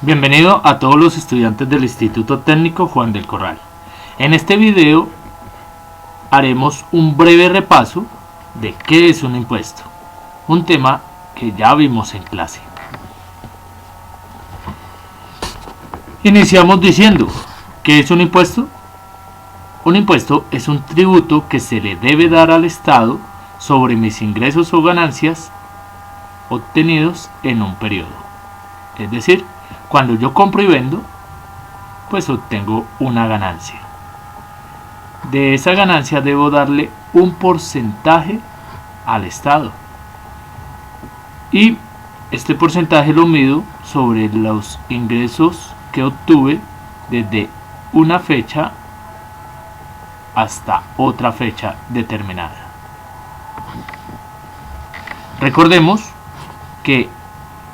Bienvenido a todos los estudiantes del Instituto Técnico Juan del Corral. En este video haremos un breve repaso de qué es un impuesto, un tema que ya vimos en clase. Iniciamos diciendo, ¿qué es un impuesto? Un impuesto es un tributo que se le debe dar al Estado sobre mis ingresos o ganancias obtenidos en un periodo. Es decir, cuando yo compro y vendo, pues obtengo una ganancia. De esa ganancia debo darle un porcentaje al Estado. Y este porcentaje lo mido sobre los ingresos que obtuve desde una fecha hasta otra fecha determinada. Recordemos que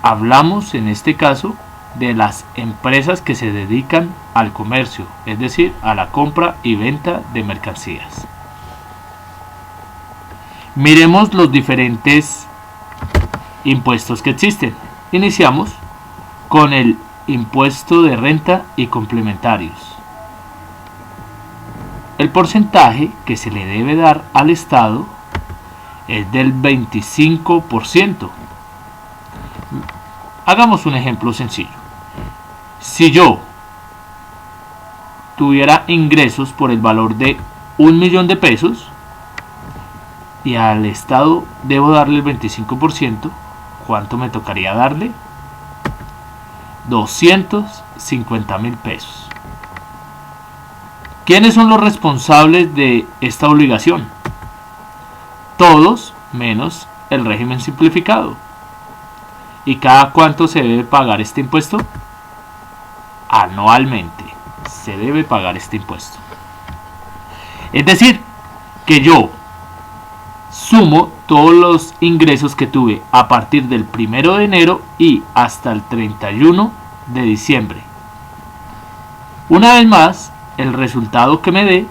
hablamos en este caso de las empresas que se dedican al comercio, es decir, a la compra y venta de mercancías. Miremos los diferentes impuestos que existen. Iniciamos con el impuesto de renta y complementarios. El porcentaje que se le debe dar al Estado es del 25%. Hagamos un ejemplo sencillo. Si yo tuviera ingresos por el valor de 1.000.000 de pesos y al Estado debo darle el 25%, ¿cuánto me tocaría darle? 250.000 pesos. ¿Quiénes son los responsables de esta obligación? Todos menos el régimen simplificado. ¿Y cada cuánto se debe pagar este impuesto? Anualmente se debe pagar este impuesto. Es decir, que yo sumo todos los ingresos que tuve a partir del 1 de enero y hasta el 31 de diciembre. Una vez más, el resultado que me dé,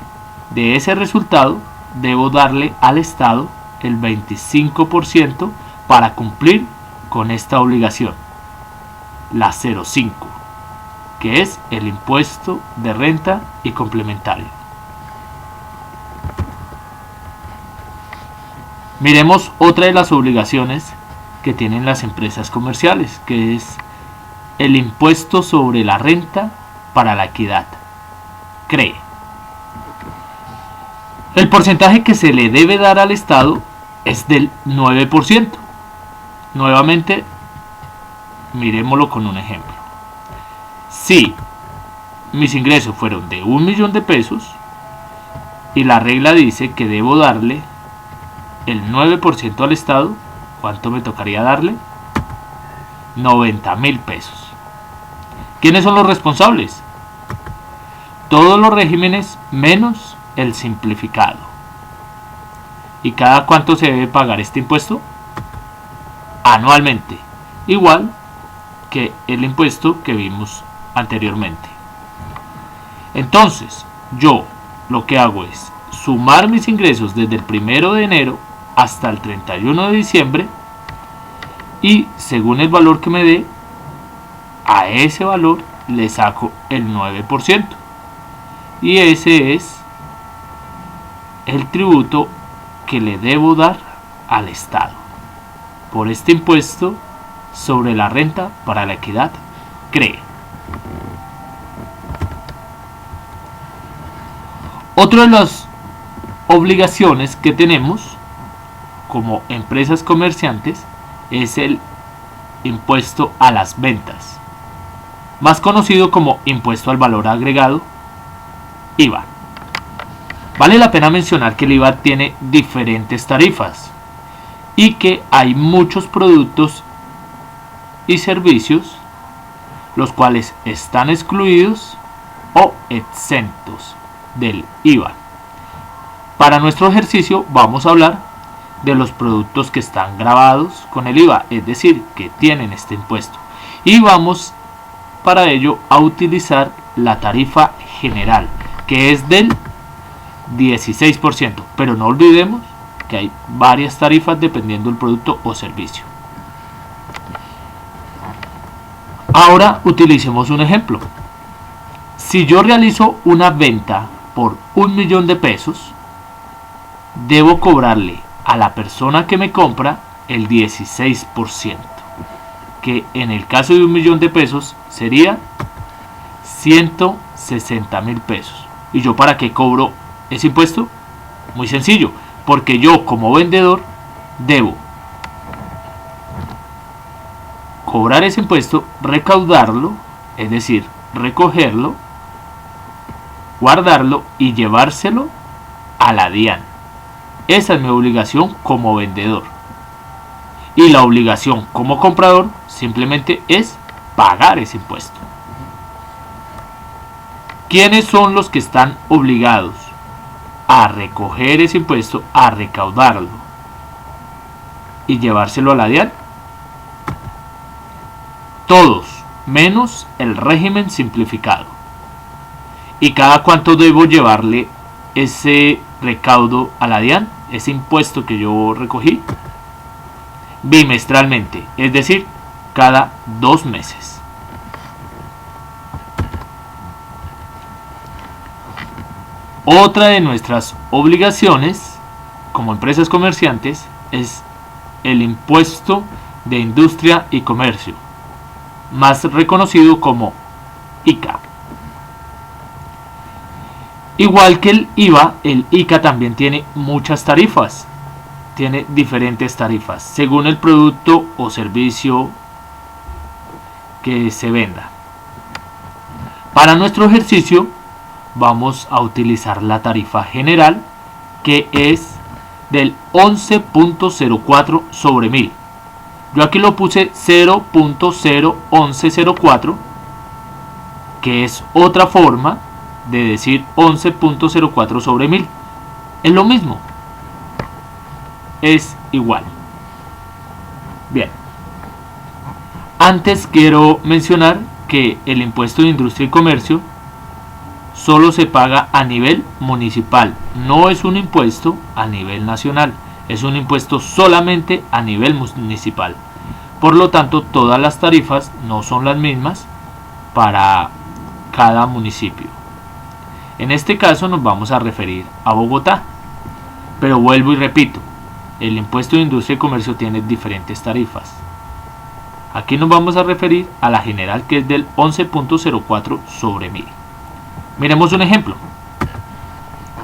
de ese resultado, debo darle al Estado el 25% para cumplir con esta obligación, la 0,5, que es el impuesto de renta y complementario. Miremos otra de las obligaciones que tienen las empresas comerciales, que es el impuesto sobre la renta para la equidad, CREE. El porcentaje que se le debe dar al Estado es del 9%. Nuevamente, miremoslo con un ejemplo. Si mis ingresos fueron de 1.000.000 de pesos y la regla dice que debo darle el 9% al Estado, ¿cuánto me tocaría darle? 90.000 pesos. ¿Quiénes son los responsables? Todos los regímenes menos el simplificado. ¿Y cada cuánto se debe pagar este impuesto? Anualmente, igual que el impuesto que vimos anteriormente. Entonces, yo lo que hago es sumar mis ingresos desde el 1 de enero hasta el 31 de diciembre y según el valor que me dé, a ese valor le saco el 9%. Y ese es el tributo que le debo dar al Estado por este impuesto sobre la renta para la equidad, CREE. Otra de las obligaciones que tenemos como empresas comerciantes es el impuesto a las ventas, más conocido como impuesto al valor agregado, IVA. Vale la pena mencionar que el IVA tiene diferentes tarifas y que hay muchos productos y servicios los cuales están excluidos o exentos del IVA. Para nuestro ejercicio vamos a hablar de los productos que están gravados con el IVA, es decir, que tienen este impuesto, y vamos para ello a utilizar la tarifa general, que es del 16%, pero no olvidemos que hay varias tarifas dependiendo del producto o servicio. Ahora utilicemos un ejemplo. Si yo realizo una venta por 1.000.000 de pesos, debo cobrarle a la persona que me compra el 16%, que en el caso de 1.000.000 de pesos sería 160.000 pesos. ¿Y yo para qué cobro ese impuesto? Muy sencillo, porque yo como vendedor debo cobrar ese impuesto, recaudarlo, es decir, recogerlo, guardarlo y llevárselo a la DIAN. Esa es mi obligación como vendedor. Y la obligación como comprador simplemente es pagar ese impuesto. ¿Quiénes son los que están obligados a recoger ese impuesto, a recaudarlo y llevárselo a la DIAN? Todos, menos el régimen simplificado. ¿Y cada cuánto debo llevarle ese recaudo a la DIAN? Ese impuesto que yo recogí. Bimestralmente, es decir, cada 2 meses. Otra de nuestras obligaciones como empresas comerciantes es el impuesto de industria y comercio, más reconocido como ICA. Igual que el IVA, el ICA también tiene muchas tarifas. Tiene diferentes tarifas según el producto o servicio que se venda. Para nuestro ejercicio vamos a utilizar la tarifa general, que es del 11.04 sobre 1000. Yo aquí lo puse 0.01104, que es otra forma de decir 11.04 sobre 1000. Es lo mismo. Es igual. Bien. Antes quiero mencionar que el impuesto de industria y comercio solo se paga a nivel municipal. No es un impuesto a nivel nacional. Es un impuesto solamente a nivel municipal. Por lo tanto, todas las tarifas no son las mismas para cada municipio. En este caso nos vamos a referir a Bogotá. Pero vuelvo y repito, el impuesto de industria y comercio tiene diferentes tarifas. Aquí nos vamos a referir a la general, que es del 11.04 sobre 1000. Miremos un ejemplo.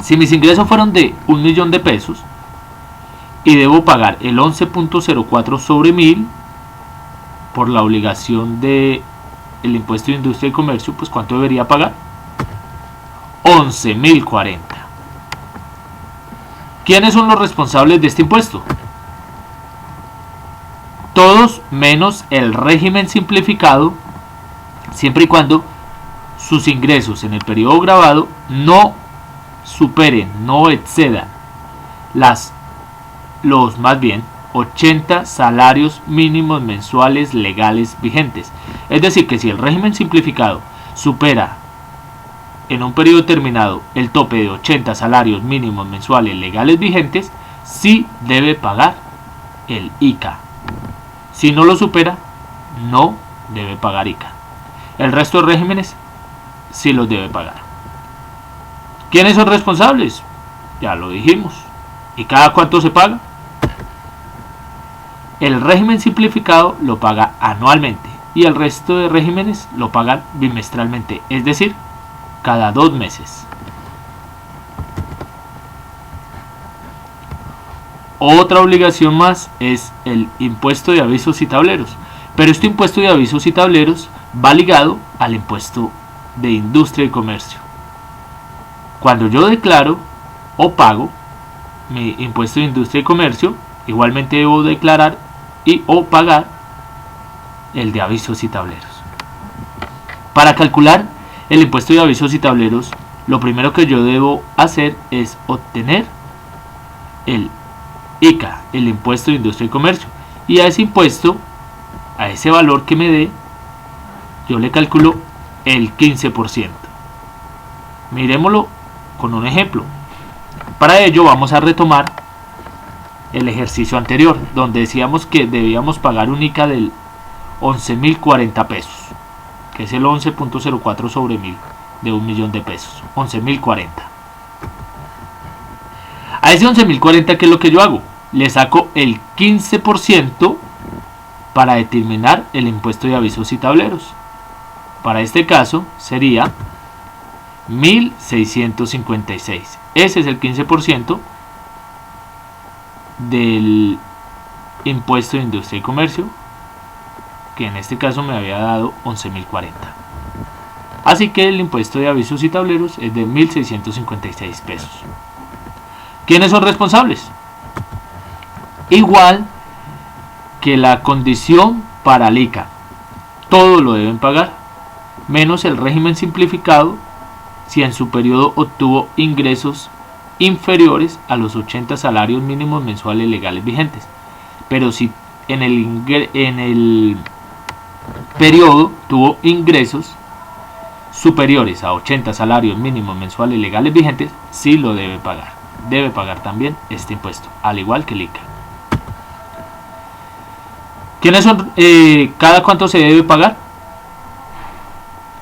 Si mis ingresos fueron de 1.000.000 de pesos y debo pagar el 11.04 sobre 1000 por la obligación de el impuesto de industria y comercio, pues ¿cuánto debería pagar? 11.040. ¿Quiénes son los responsables de este impuesto? Todos menos el régimen simplificado, siempre y cuando sus ingresos en el periodo grabado no superen, no excedan los más bien 80 salarios mínimos mensuales legales vigentes. Es decir, que si el régimen simplificado supera en un periodo determinado el tope de 80 salarios mínimos mensuales legales vigentes, sí debe pagar el ICA. Si no lo supera, no debe pagar ICA. El resto de regímenes sí los debe pagar. ¿Quiénes son responsables? Ya lo dijimos. ¿Y cada cuánto se paga? El régimen simplificado lo paga anualmente y el resto de regímenes lo pagan bimestralmente, es decir, cada 2 meses. Otra obligación más es el impuesto de avisos y tableros, pero este impuesto de avisos y tableros va ligado al impuesto de industria y comercio. Cuando yo declaro o pago mi impuesto de industria y comercio, igualmente debo declarar y o pagar el de avisos y tableros. Para calcular el impuesto de avisos y tableros, lo primero que yo debo hacer es obtener el ICA, el impuesto de industria y comercio, y a ese impuesto, a ese valor que me dé, yo le calculo el 15%. Miremoslo con un ejemplo. Para ello vamos a retomar el ejercicio anterior, donde decíamos que debíamos pagar un ICA del 11.040 pesos. que es el 11.04 sobre 1000 de 1.000.000 de pesos, 11.040. A ese 11.040, ¿qué es lo que yo hago? Le saco el 15% para determinar el impuesto de avisos y tableros. Para este caso sería 1.656. Ese es el 15% del impuesto de industria y comercio, que en este caso me había dado 11.040. Así que el impuesto de avisos y tableros es de 1.656 pesos. ¿Quiénes son responsables? Igual que la condición para el ICA, todo lo deben pagar, menos el régimen simplificado si en su periodo obtuvo ingresos inferiores a los 80 salarios mínimos mensuales legales vigentes. Pero si en el periodo tuvo ingresos superiores a 80 salarios mínimos mensuales legales vigentes, sí lo debe pagar. Debe pagar también este impuesto, al igual que el ICA. ¿Quiénes son? ¿Cada cuánto se debe pagar?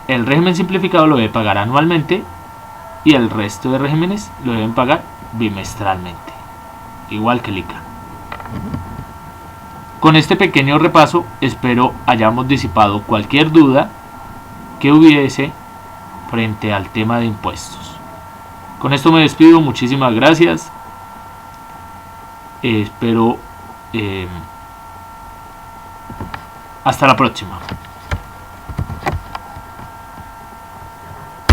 El régimen simplificado lo debe pagar anualmente y el resto de regímenes lo deben pagar bimestralmente, igual que el ICA. Con este pequeño repaso espero hayamos disipado cualquier duda que hubiese frente al tema de impuestos. Con esto me despido, muchísimas gracias. Espero hasta la próxima.